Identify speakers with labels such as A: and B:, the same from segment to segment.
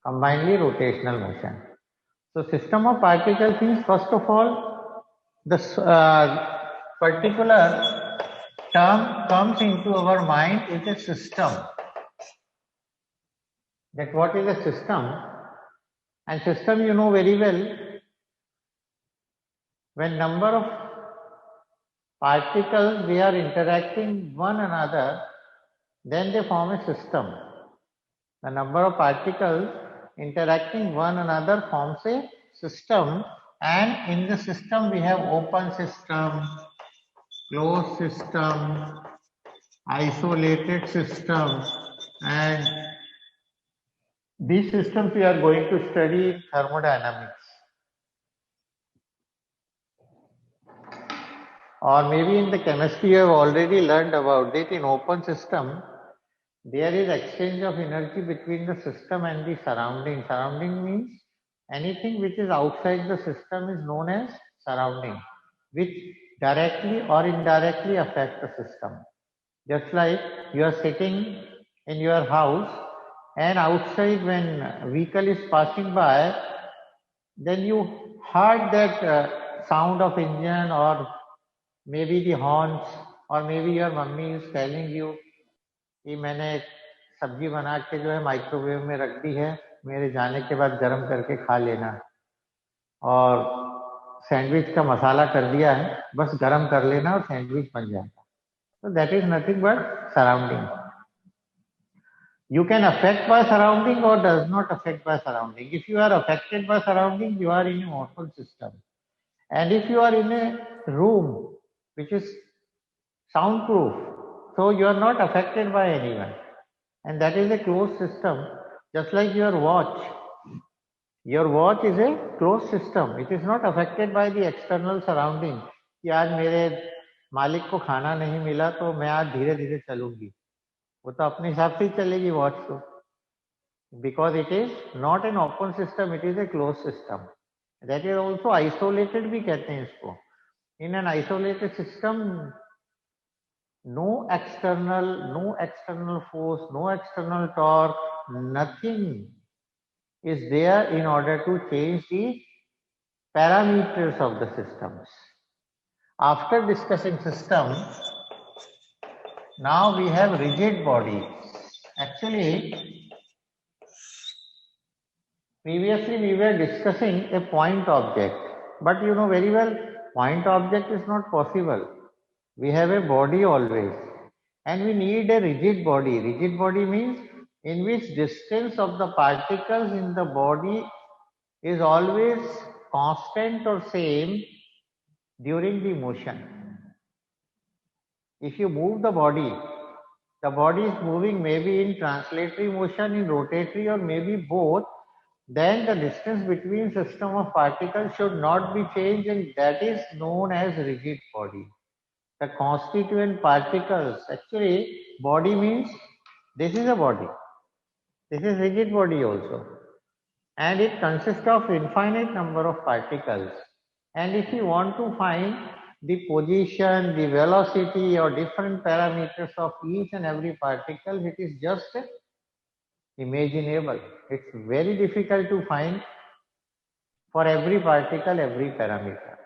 A: combinedly rotational motion. So system of particles means, first of all, the particular term comes into our mind is a system. That what is a system? And system, you know very well, when number of particles they are interacting one another, then they form a system. The number of particles interacting one another forms a system, and in the system we have open system, closed system, isolated system, and these systems we are going to study in thermodynamics. Or maybe in the chemistry you have already learned about it. In open system, there is exchange of energy between the system and the surrounding. Surrounding means anything which is outside the system is known as surrounding, which directly or indirectly affect the system. Just like you are sitting in your house and outside when a vehicle is passing by, then you heard that sound of engine or maybe the horns, or maybe your mummy is telling you कि मैंने सब्जी बना के जो है microwave में रख दी है, मेरे जाने के बाद गर्म करके खा लेना, और सैंडविच का मसाला कर दिया है, बस गर्म कर लेना और सैंडविच बन जाएगा. So that is nothing but surrounding. You can affect by surrounding or does not affect by surrounding. If you are affected by surrounding, you are in an open system. And if you are in a room which is soundproof, so you are not affected by anyone. And that is a closed system, just like your watch. Your watch is a closed system. It is not affected by the external surrounding. कि आज मेरे मालिक को खाना नहीं मिला तो मैं आज धीरे धीरे चलूंगी, वो तो अपने हिसाब से ही चलेगी वॉच तो. Because it is not an open system, it is a closed system. That is also isolated भी कहते हैं इसको. In an isolated system, no external force, no external torque, nothing is there in order to change the parameters of the systems. After discussing system, now we have rigid bodies. Actually, previously we were discussing a point object, but you know very well, point object is not possible. We have a body always, and we need a rigid body. Rigid body means in which distance of the particles in the body is always constant or same during the motion. If you move the body is moving maybe in translatory motion, in rotatory, or maybe both, then the distance between system of particles should not be changed, and that is known as rigid body. The constituent particles, actually body means this is a body, this is rigid body also, and it consists of infinite number of particles. And if you want to find the position, the velocity, or different parameters of each and every particle, it is just imaginable. It's very difficult to find for every particle, every parameter.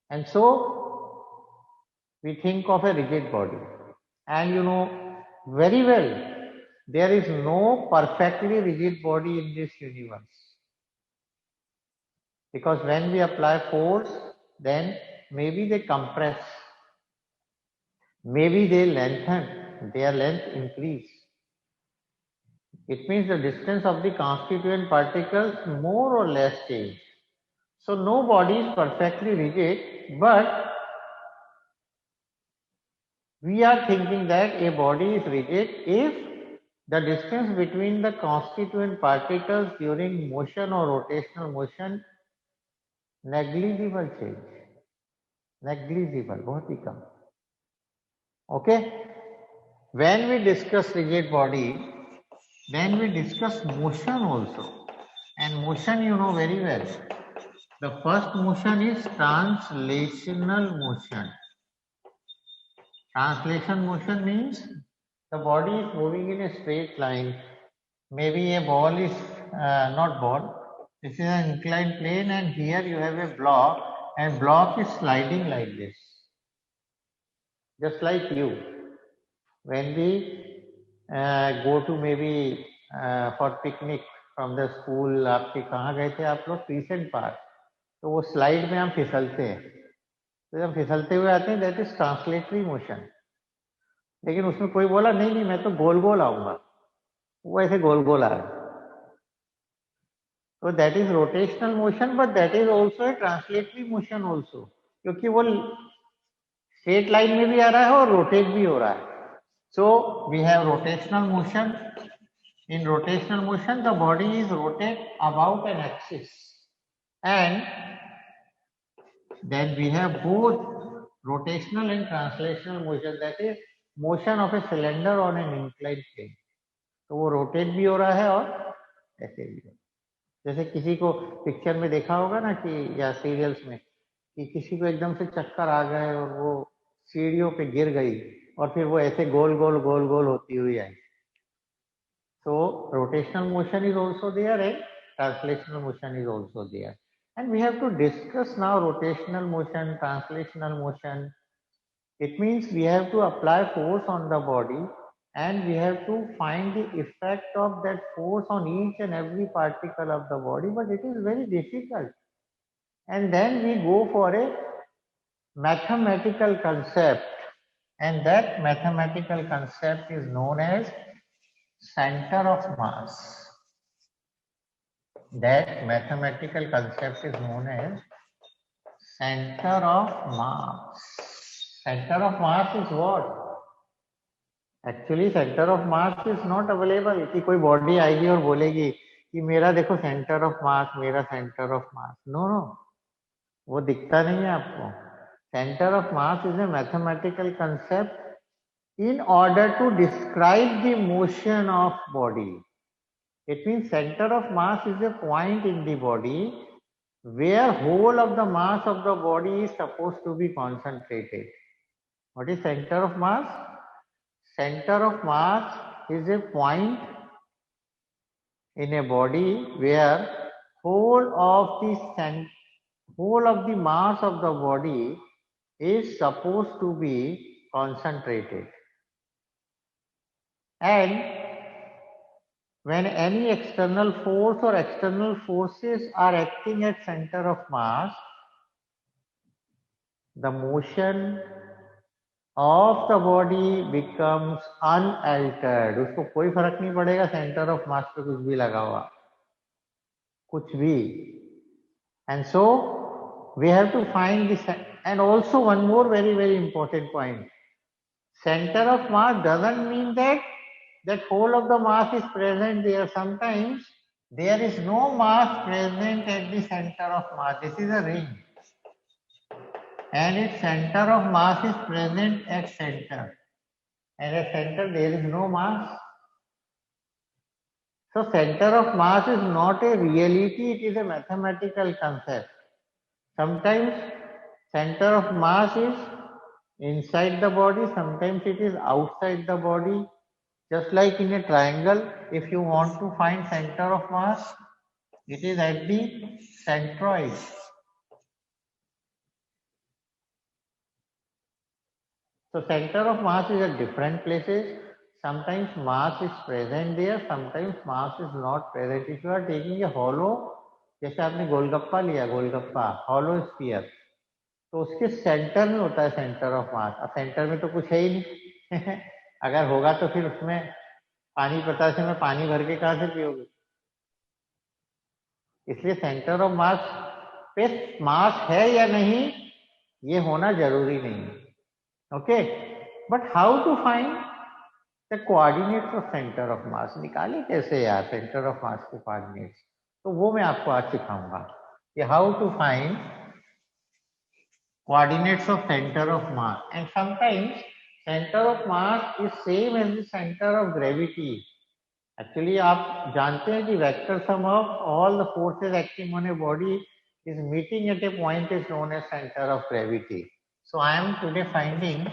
A: And so we think of a rigid body. And you know very well, there is no perfectly rigid body in this universe. Because when we apply force, then maybe they compress, maybe they lengthen, their length increase. It means the distance of the constituent particles more or less change. So no body is perfectly rigid, but we are thinking that a body is rigid if the distance between the constituent particles during motion or rotational motion negligible change. Negligible, बहुत ही कम. Okay? When we discuss rigid body, then we discuss motion also. And motion you know very well. The first motion is translational motion. Translation motion means the body is moving in a straight line. Maybe a ball is not ball. This is an inclined plane, and here you have a block, and block is sliding like this, just like you. When we go to maybe for picnic from the school, आपके कहाँ गए थे आप लोग? Crescent park. तो वो slide में हम फिसलते हैं, तो जब फिसलते हुए आते हैं, दैट इज ट्रांसलेटरी मोशन. लेकिन उसमें कोई बोला नहीं नहीं मैं तो गोल गोल आऊंगा, वो ऐसे गोल गोल आ रहा है. तो that is rotational motion, but that is also a translatory motion also, क्योंकि वो स्ट्रेट लाइन में भी आ रहा है और रोटेट भी हो रहा है. So we have rotational motion. In rotational motion, the body is rotate about an axis, and then we have both rotational and translational motion. That is motion of a cylinder on an inclined plane. तो वो rotate भी हो रहा है और ऐसे भी. जैसे किसी को पिक्चर में देखा होगा ना कि या सीरियल्स में कि किसी को एकदम से चक्कर आ गए और वो सीढ़ियों पे गिर गई और फिर वो ऐसे गोल गोल गोल गोल होती हुई आई. So rotational motion is also there and translational motion is also there. And we have to discuss now rotational motion, translational motion. It means we have to apply force on the body and we have to find the effect of that force on each and every particle of the body, but it is very difficult. And then we go for a mathematical concept, and that mathematical concept is known as center of mass. That mathematical concept is known as center of mass. Center of mass is what? Actually center of mass is not available. कि कोई body आएगी और बोलेगी कि मेरा देखो centre of mass, मेरा centre of mass. No no, वो दिखता नहीं है आपको. Centre of mass is a mathematical concept in order to describe the motion of body. It means center of mass is a point in the body where whole of the mass of the body is supposed to be concentrated. What is center of mass? Center of mass is a point in a body where whole of the mass of the body is supposed to be concentrated. And when any external force or external forces are acting at center of mass, the motion of the body becomes unaltered. उसको कोई फर्क नहीं पड़ेगा centre of मास पे कुछ भी लगा हुआ, कुछ भी. And so we have to find this. And also one more very very important point. Center of mass doesn't mean that whole of the mass is present there. Sometimes there is no mass present at the center of mass. This is a ring and its center of mass is present at center, and at center there is no mass. So center of mass is not a reality, it is a mathematical concept. Sometimes center of mass is inside the body, sometimes it is outside the body. Just like in a triangle, if you want to find center of mass, it is at the centroid. So center of mass is at different places. Sometimes mass is present there, sometimes mass is not present. If you are taking a hollow, जैसे आपने गोलगप्पा लिया, golgappa hollow sphere, तो उसके centre में होता है centre of मास. अब centre में तो कुछ है ही नहीं. अगर होगा तो फिर उसमें पानी बतासे में पानी भर के कहां से पियोगे? इसलिए सेंटर ऑफ मास पे मास है या नहीं ये होना जरूरी नहीं है. Okay, but how to find the coordinates of centre of mass? निकाले कैसे यार सेंटर ऑफ मास के कोऑर्डिनेट्स? तो वो मैं आपको आज सिखाऊंगा कि how to find coordinates of center of mass. And sometimes center of mass is same as the center of gravity. Actually आप जानते हैं कि vector sum of all the forces acting on a body is meeting at a point is known as center of gravity. So I am today finding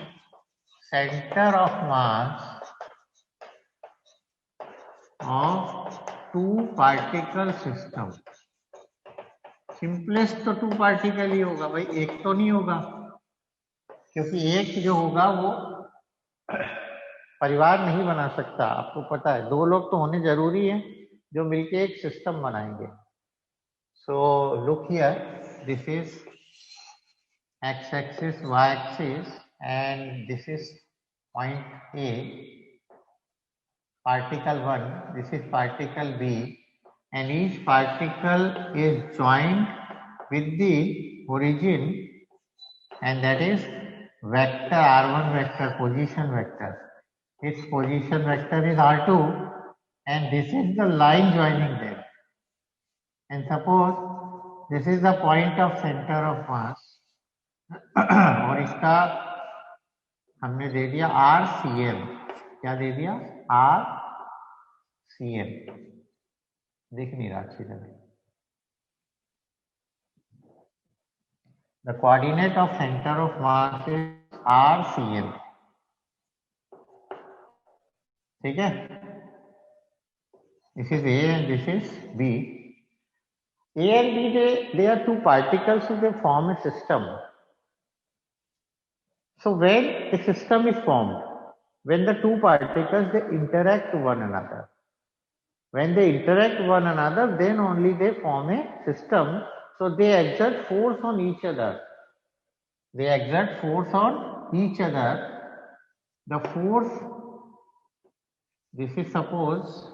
A: center of mass of two particle system. Simplest तो two particle ही होगा भाई, एक तो नहीं होगा, क्योंकि एक जो होगा वो परिवार नहीं बना सकता। आपको पता है, दो लोग तो होने जरूरी है जो मिलके एक सिस्टम बनाएंगे। So look here, this is x axis, y axis, and this is point A, particle 1, this is particle B, and each particle is joined with the origin, and that is vector r1 vector, position vector. Its position vector is r2, and this is the line joining them. And suppose this is the point of center of mass और इसका हमने दे दिया RCM। क्या दे दिया? RCM। दिख नहीं रहा अच्छी तरह। The coordinate of center of mass is RCM। ठीक है? This is A and this is B. A and B, they are two particles, so they form a system. So when a system is formed, when the two particles, they interact one another. When they interact one another, then only they form a system. So they exert force on each other. They exert force on each other. The force, this is suppose,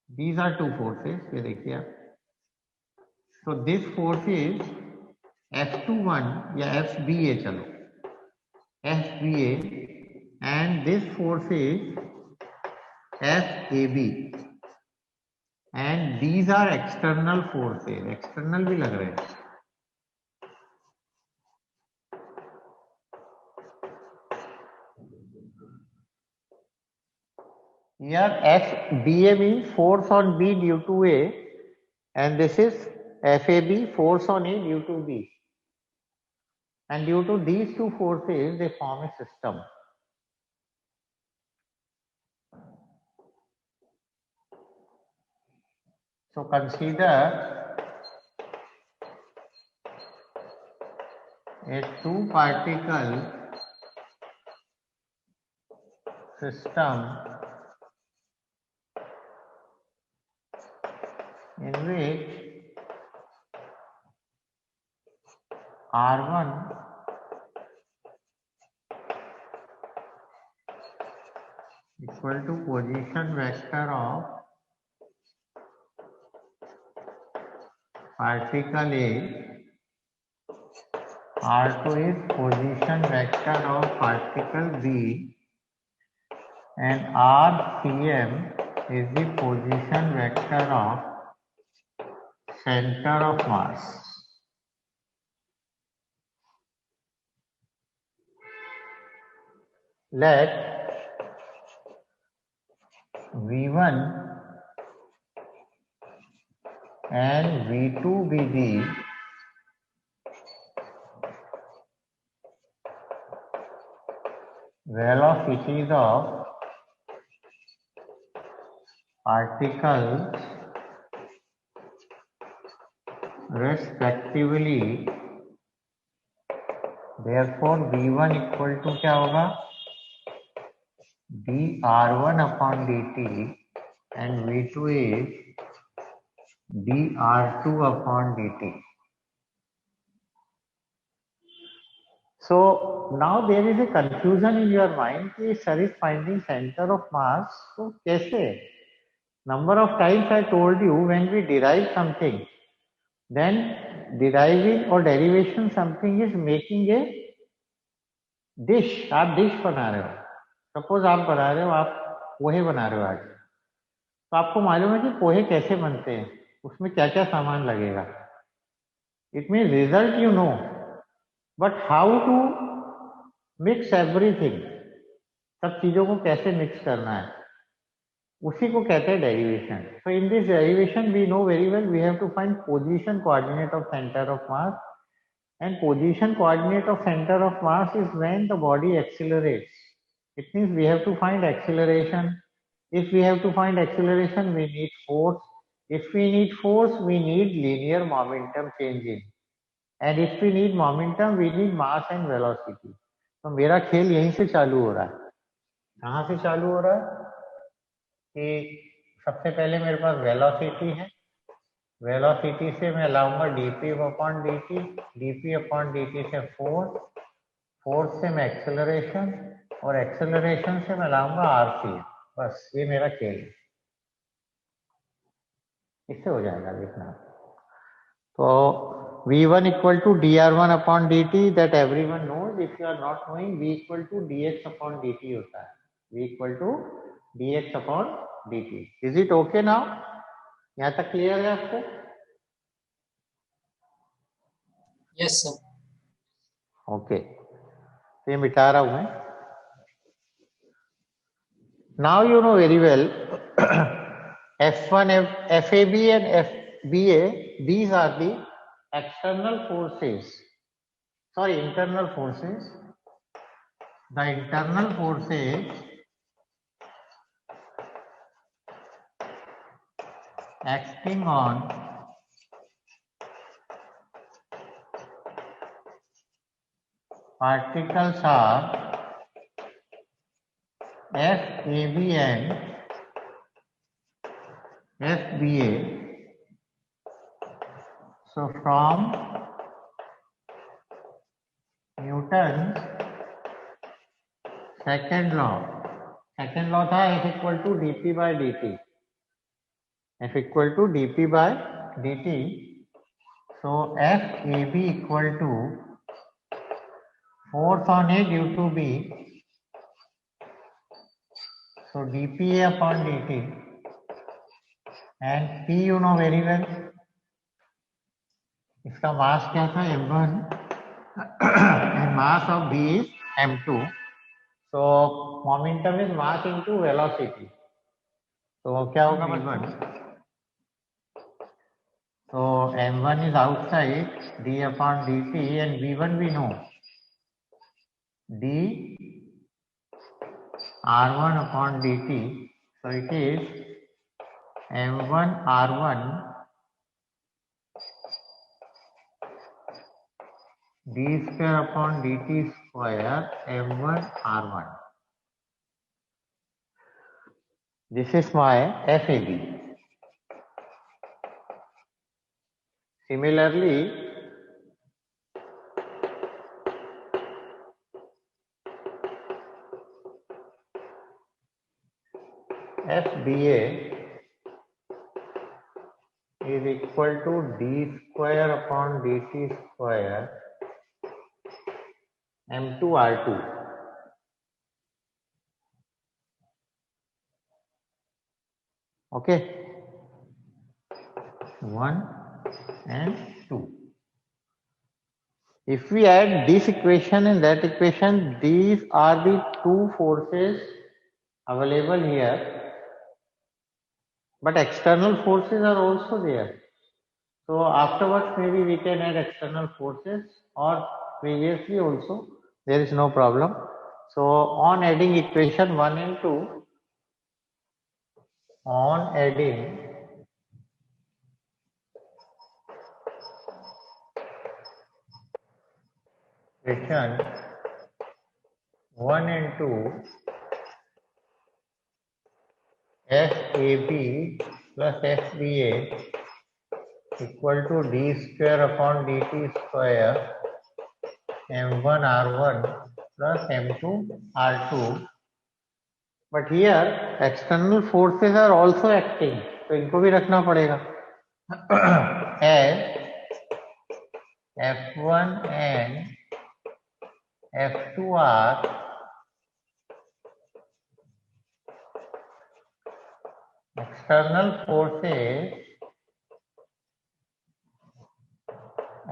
A: these are two forces. ये देखिए आप. So this force is F21 या FBA चलो. FBA, and this force is FAB, and these are external forces. External भी लग रहे हैं. Here FBA means force on B due to A, and this is FAB, force on A due to B. And due to these two forces, they form a system. So consider a two-particle system in which R1 equal to position vector of particle A, R2 is position vector of particle B, and RCM is the position vector of center of mass. Let V1 and V2 be the velocities of particles respectively. Therefore V1 equal to क्या होगा? dr1 upon dt, and V2 is dr2 upon dt. So now there is a confusion in your mind कि sir is finding center of mass, तो कैसे? Number of times I told you, when we derive something, then deriving or derivation something is making a dish. आप dish बना रहे हो. Suppose आप बना रहे हो, आप पोहे बना रहे हो आज, तो आपको मालूम है कि पोहे कैसे बनते हैं, उसमें क्या क्या सामान लगेगा. It means result you know, but how to mix everything, सब चीजों को कैसे मिक्स करना है, उसी को कहते हैं derivation. So in this derivation we know very well we have to find position coordinate of center of mass, and position coordinate of center of mass is when the body accelerates. It means we have to find acceleration, If we have to find acceleration, we need force. If we need force, we need linear momentum changing. And if we need momentum, we need mass and velocity. तो मेरा खेल यहीं से चालू हो रहा है. कहाँ से चालू हो रहा है कि सबसे पहले मेरे पास वेलोसिटी है. वेलोसिटी से मैं लाऊंगा dp upon dt, dp upon dt से फोर्स, फोर्स से मैं एक्सेलरेशन, और एक्सेलरेशन से मैं लाऊंगा rc. बस ये मेरा खेल है. इससे हो जाएगा लिखना. तो v1 equal to dr1 upon dt, that everyone knows. If you are not knowing, v equal to dx upon dt होता है. v equal to dx upon dt. Is it okay now? यहाँ तक क्लियर है आपको?
B: Yes, sir.
A: Okay, तो ये मिटा रहा हूं मैं. Now you know very well F1, FAB and FBA, these are the external forces. Sorry, internal forces. The internal forces acting on particles are FAB and FBA. So from Newton's second law था F equal to dp by dt. F equal to dp by dt. So FAB equal to force on A due to B. So dpa upon dt, and P you know very well. इसका मास क्या था m1 and mass of B is m2. So momentum is mass into velocity. तो क्या होगा v1? So m1 is outside, d upon dt, and v1 we know d r1 upon dt. So it is m1 r1 d square upon dt square m1 r1. This is my FAB. Similarly, FBA is equal to d square upon dt square m2 r2. Okay, 1 and 2. If we add this equation and that equation, these are the two forces available here, but external forces are also there. So afterwards maybe we can add external forces, or previously also, there is no problem. So on adding equation 1 and 2, on adding equation 1 and 2, FAB plus FBA equal to d square upon dt square m1 r1 plus m2 r2. But here external forces are also acting, तो इनको भी रखना पड़ेगा. As F1 and F2 are external forces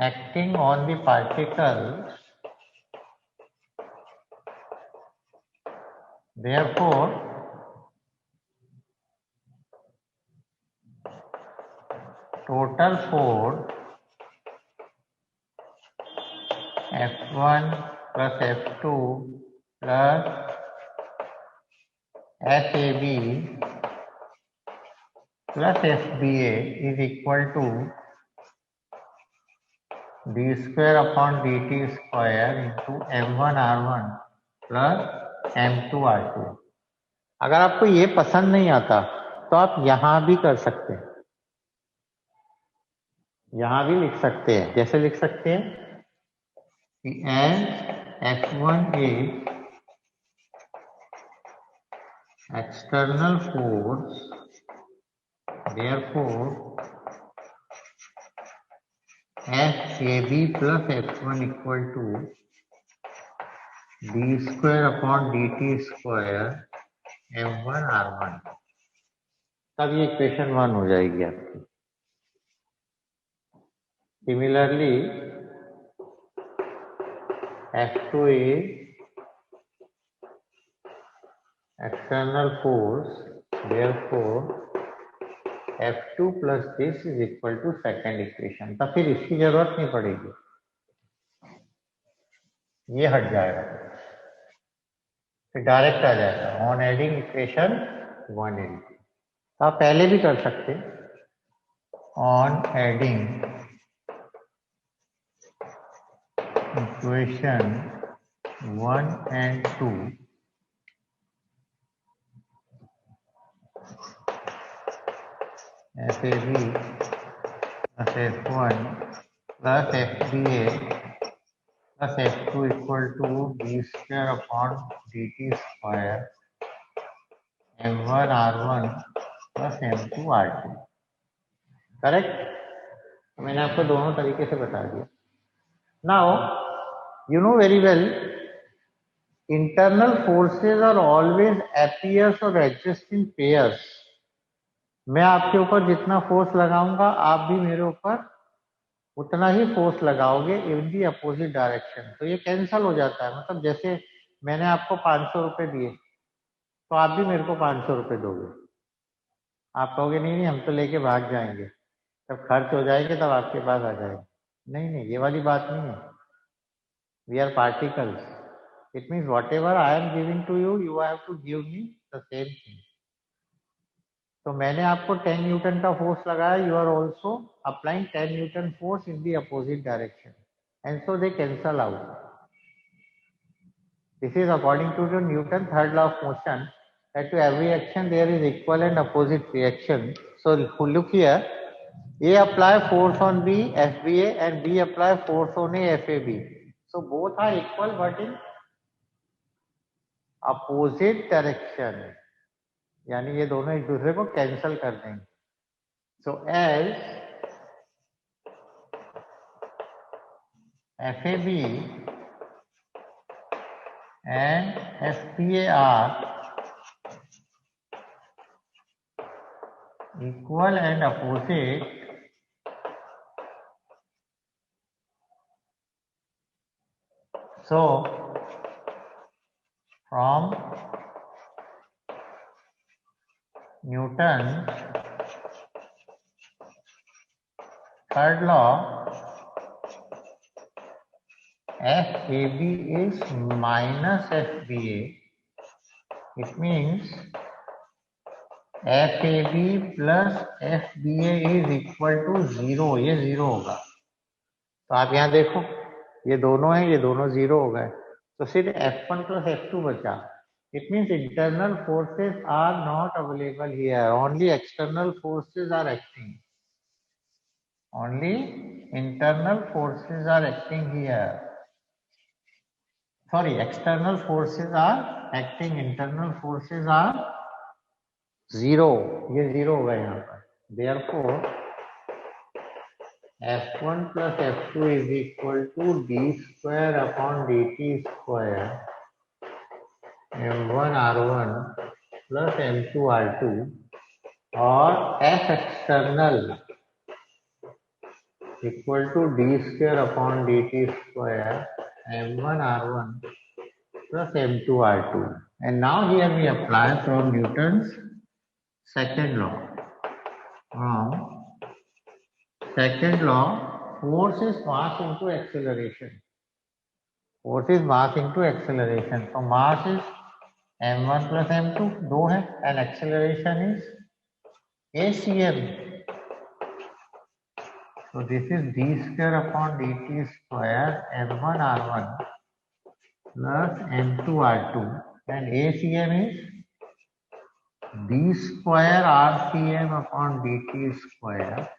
A: acting on the particles, therefore total force F1 plus F2 plus FAB plus FBA is equal to d square upon dt square into m1 r1 plus m2 r2। अगर आपको ये पसंद नहीं आता तो आप यहां भी कर सकते हैं, यहां भी लिख सकते हैं। जैसे लिख सकते हैं कि as f1 is external force, therefore FAB plus F1 equal to d square upon dt square m1 r1। तब ये इक्वेशन 1 हो जाएगी आपकी। Similarly F2 is external force, therefore F2 plus this is equal to second equation। तब फिर इसकी जरूरत नहीं पड़ेगी, ये हट जाएगा, फिर डायरेक्ट आ जाएगा ऑन एडिंग इक्वेशन 180। तो आप पहले भी कर सकते on adding equation 1 and 2 FAB plus F1 plus FBA plus F2 equal to d square upon dt square m1 r1 plus m2 r2। Correct? मैंने आपको दोनों तरीके से बता दिया। Now you know very well internal forces are always appears or adjust in pairs। मैं आपके ऊपर जितना फोर्स लगाऊंगा आप भी मेरे ऊपर उतना ही फोर्स लगाओगे इन दी अपोजिट डायरेक्शन। तो ये कैंसल हो जाता है, मतलब जैसे मैंने आपको 500 रुपए दिए तो आप भी मेरे को 500 रुपए दोगे। आप कहोगे नहीं नहीं हम तो लेके भाग जाएंगे, जब खर्च हो जाएंगे तब आपके पास आ जाएंगे। नहीं नहीं, ये वाली बात नहीं है। We are particles, it means whatever I am giving to you, you have to give me the same thing. तो मैंने आपको 10 न्यूटन का फोर्स लगाया, you are also applying 10 newton force in the opposite direction and so they cancel out. This is according to the Newton third law of motion, that to every action there is equal and opposite reaction। So look here, A apply force on B FBA and B apply force on A FAB। So both are equal but in opposite direction, यानी ये दोनों एक दूसरे को cancel कर देंगे। So as FAB and FBA are equal and opposite, so from Newton's third law, FAB is minus FBA। It means FAB plus FBA is equal to 0। ये 0 होगा। तो आप यहाँ देखो ये दोनों हैं, ये दोनों 0 हो गए, तो सिर्फ F1 plus F2 बचा। It means internal forces are not available here, only external forces are acting। Only internal forces are acting here। Sorry, external forces are acting, internal forces are 0। ये 0 हो गए यहाँ पर। Therefore, F1 plus F2 is equal to d square upon dt square m1 r1 plus m2 r2 और F external equal to d square upon dt square m1 r1 plus m2 r2। And now here we apply from Newton's second law। From second law, force is mass into acceleration। Force is mass into acceleration। So mass is m1 plus m2 दो है, and acceleration is acm. So this is d square upon dt square m1 r1 plus m2 r2, and acm is d square rcm upon dt square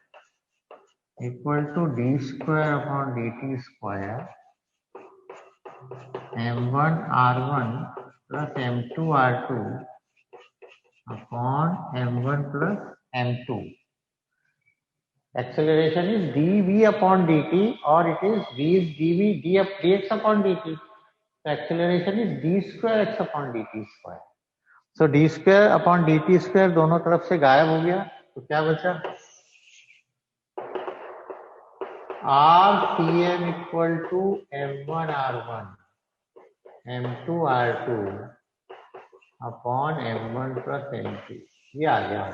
A: equal to d square upon dt square m1 r1 plus m2 r2 upon m1 plus m2. Acceleration is dv upon dt, or it is v is dv dx upon dt. So acceleration is d square x upon dt square. So d square upon dt square दोनों तरफ से गायब हो गया, तो क्या बचा? RCM equal to m1 r1 m2 r2 upon m1 plus m2. ये आ गया.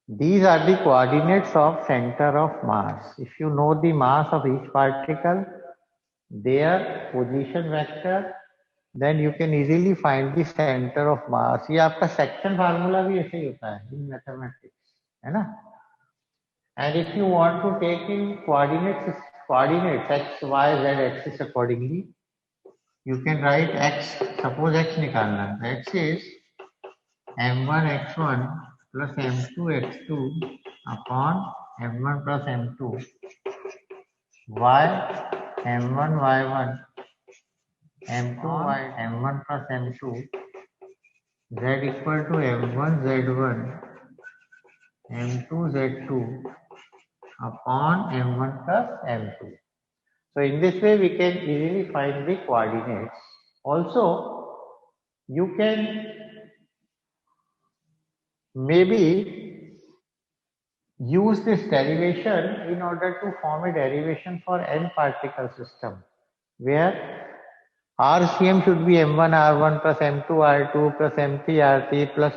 A: These are the coordinates of center of mass. If you know the mass of each particle, their position vector, then you can easily find the center of mass. ये आपका section formula भी ऐसे ही होता है in mathematics, है ना? And if you want to take in coordinates x, y, z axis accordingly, you can write x. Suppose x निकालना है, x is m1 x1 plus m2 x2 upon m1 plus m2, y m1 y1 m2 y m1 plus m2, z equal to m1 z1 m2 z2 upon m1 plus m2. So in this way we can easily find the coordinates. Also you can maybe use this derivation in order to form a derivation for n particle system, where RCM should be m1 r1 plus m2 r2 plus m3 r3 plus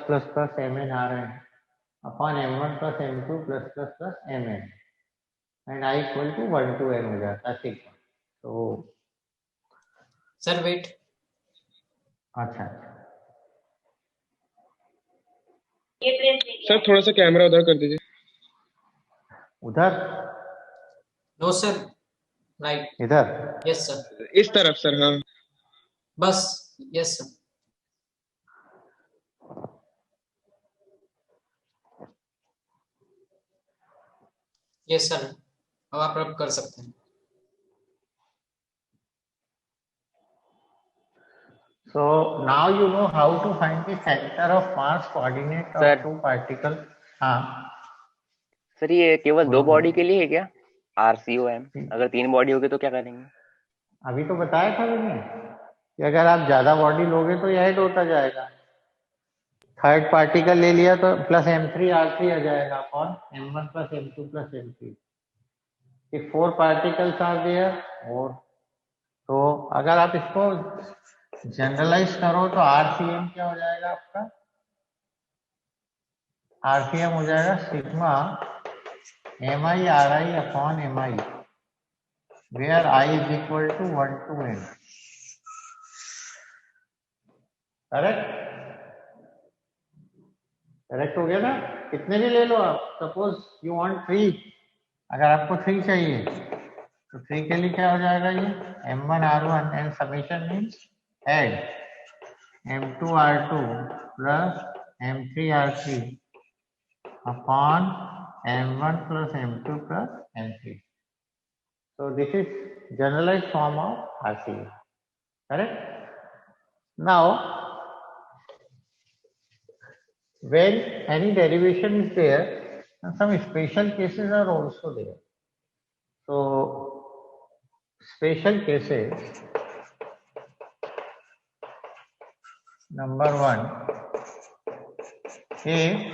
A: mn rn upon m1 plus m2 plus mn, and I equal to 1 to n हो जाता है, ठीक है. तो
B: Sir, wait.
A: अच्छा
C: sir थोड़ा सा camera उधर कर दीजिए.
A: उधर
B: No, sir. Right.
A: इधर
B: Yes, sir.
C: इस तरफ सर. हाँ
B: बस. Yes, sir. Yes, sir. अब आप रब कर सकते हैं.
A: So now you know how to find the center of mass coordinate of
D: Sir.
A: two particles. हाँ
D: सर ये केवल दो
A: बोलो,
D: बॉडी
A: बोलो.
D: के लिए है क्या? RCOM अगर 3 बॉडी होगी तो क्या करेंगे?
A: अभी तो बताया था मैंने कि अगर आप ज्यादा बॉडी लोगे तो यह ऐड होता जाएगा. थर्ड पार्टिकल ले लिया तो प्लस m3 r3 आ जाएगा upon m1 plus m2 plus m3. if 4 particles are there, और तो अगर आप इसको जनरलाइज करो तो RCM क्या हो जाएगा आपका? RCM हो जाएगा sigma mi ri upon mi, where I is equal to 1 to n. Correct हो गया ना? कितने भी ले लो आप. सपोज यू वांट 3, अगर आपको 3 चाहिए तो 3 के लिए क्या हो जाएगा? ये m1 r1 and summation means add m2 r2 plus m3 r3 upon m1 plus m2 plus m3. So this is generalized form of RCM. Correct? Now when any derivation is there, some special cases are also there. So special cases, number 1, if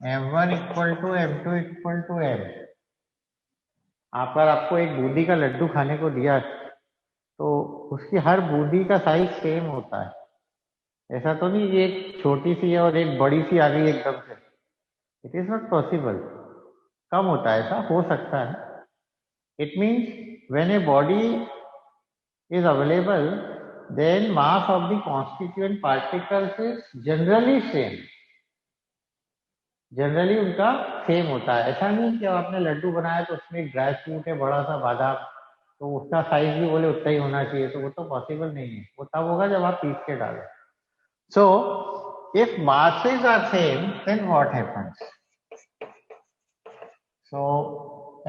A: m1 equal to m2 equal to m, अगर आपको एक बूंदी का लड्डू खाने को दिया तो उसकी हर बूंदी का साइज सेम होता है. ऐसा तो नहीं कि एक छोटी सी है और एक बड़ी सी आ गई एकदम से. It is not possible. कम होता है, ऐसा हो सकता है. It means when a body is available then mass of the constituent particles is generally same. Generally उनका सेम होता है। ऐसा नहीं कि जब आपने लड्डू बनाया तो उसमें एक ड्राई फ्रूट है बड़ा सा बादाम, तो उसका साइज भी बोले उतना ही होना चाहिए, तो वो तो पॉसिबल नहीं है। वो तब होगा जब आप पीस के डालें। So if masses are same, then what happens? So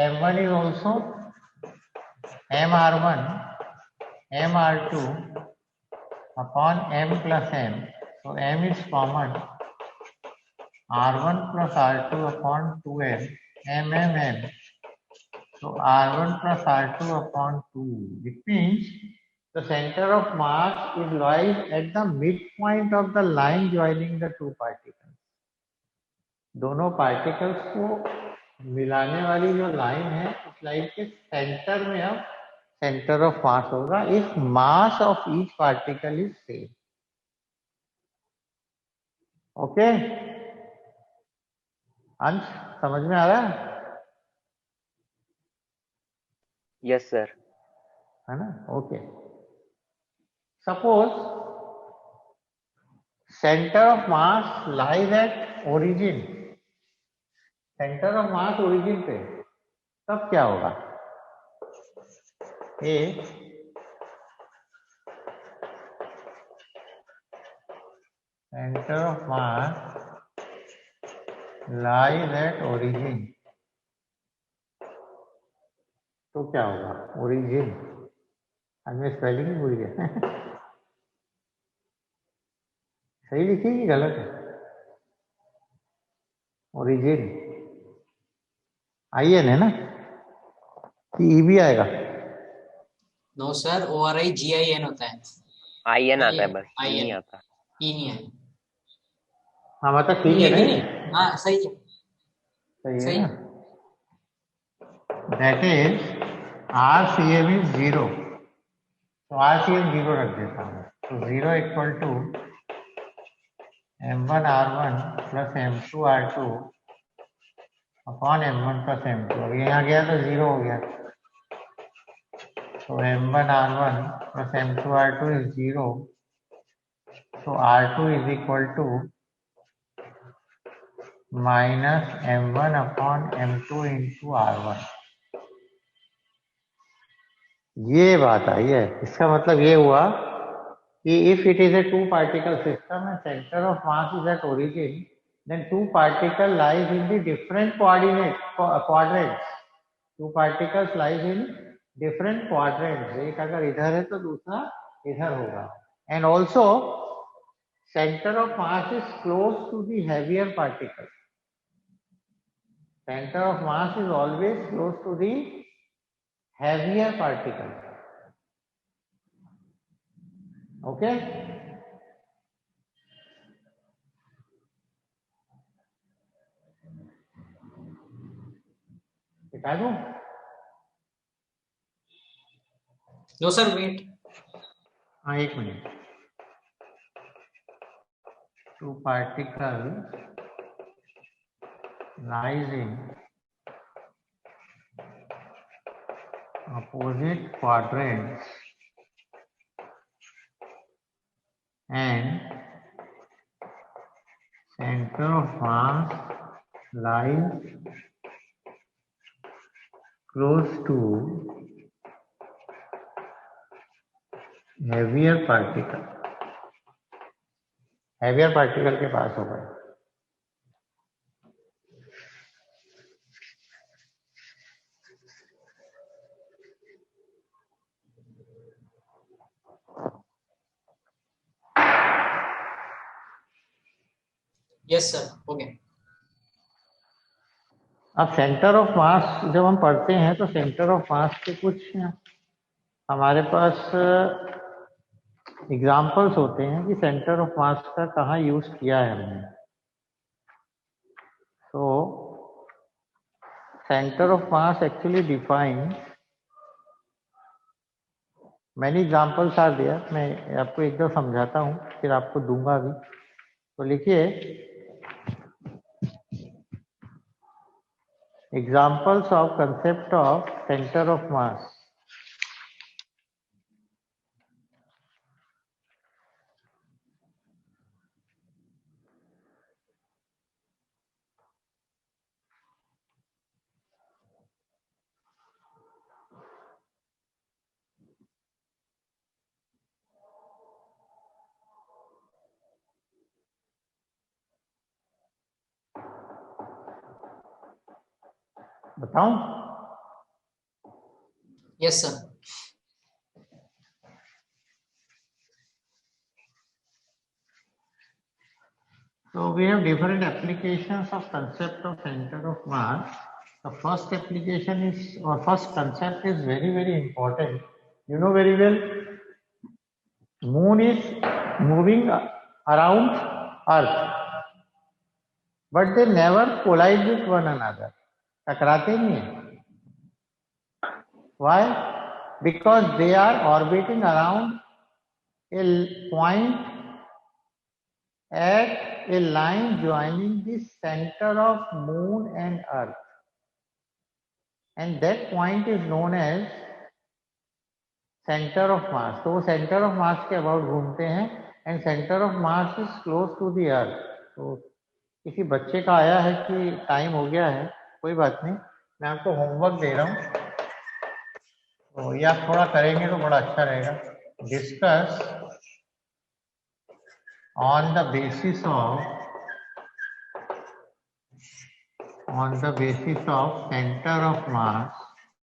A: m1 is also mr1 mr2 upon m plus m. So m is common, r1 plus r2 upon 2m, m. So r1 plus r2 upon 2. It means the center of mass is lies at the midpoint of the line joining the two particles. दोनों particles को मिलाने वाली जो line है उस line के centre में अब सेंटर ऑफ मास होगा if mass of each particle is same. Okay, Ansh समझ में आ रहा है?
D: Yes sir.
A: है ना? Okay, suppose centre of mass lies at origin, centre of mass origin पे, तब क्या होगा? A centre of mass lies at origin, तो क्या होगा? ओरिजिन, हमें स्पेलिंग ही भूल गया। सही लिखी कि गलत है? ओरिजिन आई एन है ना कि ई भी आएगा?
B: नो सर, ORIGIN होता है।
D: आई एन आता है बस, ई नहीं आता।
B: ई नहीं है।
A: हाँ मतलब ठीक है
B: नहीं,
A: ना?
B: हाँ सही है,
A: सही है
B: सही।
A: ना? दैट इज RCM इज 0, तो RCM 0 रख देता हूँ। तो 0 equal to m1 r1 plus m2 r2 upon m1 plus m2। अब यहाँ गया तो 0 हो गया, तो m1 r1 plus m2 r2 is 0, तो r2 is equal to minus m1 upon m2 into r1। ये बात आई है। इसका मतलब ये हुआ कि if it is a two particle system and centre of mass is at origin, then two particles lies in the different quadrants. Two particles lies in different quadrants. एक अगर इधर है तो दूसरा इधर होगा। And also center of mass is close to the heavier particle. Center of mass is always close to the heavier particle. Okay? बता दूं?
B: No sir, wait.
A: हाँ एक minute. Two particles lies in opposite quadrants and center of mass lies close to heavier particle, heavier particle के पास होगा।
B: Yes sir, हो गया।
A: अब centre of मास जब हम पढ़ते हैं तो सेंटर ऑफ मास के कुछ हमारे पास एग्जाम्पल्स होते हैं कि सेंटर ऑफ मास का कहाँ यूज किया है हमने। तो centre of mass actually define many examples are there. मैं आपको एक दो समझाता हूँ फिर आपको दूंगा भी। तो लिखिए examples of concept of centre of mass. बताऊं?
B: Yes sir.
A: So we have different applications of concept of center of mass. The first application is, or first concept is very, very important. You know very well, moon is moving around earth, but they never collide with one another. टकराते नहीं है. Why? Because they are orbiting around a point at a line joining the center of moon and earth, and that point is known as center of mass. तो वो center of mass के about घूमते हैं, and center of mass is close to the earth. तो किसी बच्चे का आया है कि टाइम हो गया है, कोई बात नहीं, मैं आपको होमवर्क दे रहा हूँ, तो ये आप थोड़ा करेंगे तो बड़ा अच्छा रहेगा. Discuss on the basis of center of mass